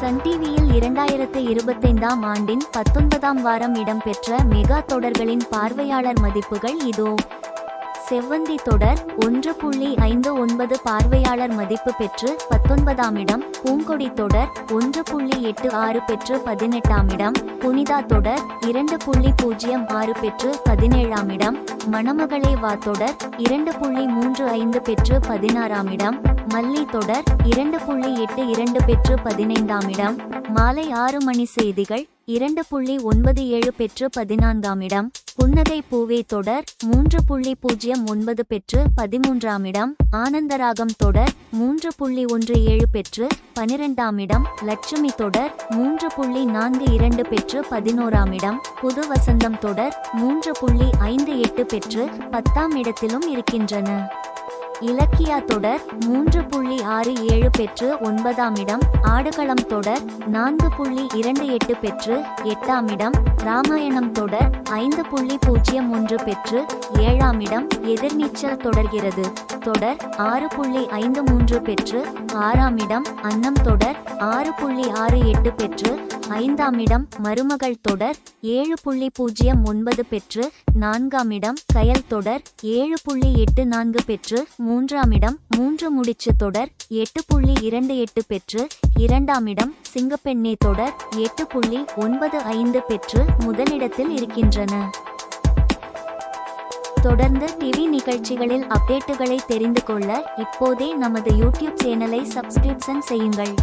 Sun டிவியில் 2025ஆம் ஆண்டின் 19ஆம் வாரம் இடம்பெற்ற மெகா தொடர்களின் பார்வையாளர் மதிப்புகள் இதோ. செவ்வந்தி தொடர் 1.59 பார்வையாளர் மதிப்பு பெற்று 19ஆம் இடம். பூங்கொடி தொடர் 1.86 பெற்று 18ஆம் இடம். புனிதா தொடர் 2.06 பெற்று 17ஆம் இடம். மணமகளே வா தொடர் 2.35 பெற்று 16ஆம் இடம். மல்லி தொடர் 2.82 பெற்று 15ஆம் இடம். மாலை 6 மணி செய்திகள் 2.97 பெற்று 14ஆம் இடம். புன்னகை பூவே தொடர் 3.09 பெற்று 13ஆம் இடம். ஆனந்தராகம் தொடர் 3.17 பெற்று 12ஆம் இடம். லட்சுமி தொடர் 3.42 பெற்று 11ஆம் இடம். புது வசந்தம் தொடர் 3.58 பெற்று 10ஆம் இடத்திலும் இருக்கின்றன. இலக்கியா தொடர் 3.67 பெற்று 9ஆம் இடம். ஆடுகளம் தொடர் 4.28 பெற்று 8ஆம் இடம். ராமாயணம் தொடர் 5.01 பெற்று 7ஆம் இடம். எதிர்நீச்சல் தொடர்கிறது தொடர் 6.53 பெற்று 6ஆம் இடம். அன்னம் தொடர் 6.68 பெற்று 5ஆம் இடம். மருமகள் தொடர் 7.09 பெற்று 4ஆம் இடம். கயல் தொடர் 7.84 பெற்று 3ஆம் இடம். மூன்று முடிச்சு தொடர் 8.28 பெற்று 2ஆம் இடம். சிங்கப்பெண்ணே தொடர் 8.95 பெற்று முதலிடத்தில் இருக்கின்றன. தொடர்ந்து டிவி நிகழ்ச்சிகளில் அப்டேட்டுகளை தெரிந்து கொள்ள இப்போதே நமது யூடியூப் சேனலை சப்ஸ்கிரிப்ஷன் செய்யுங்கள்.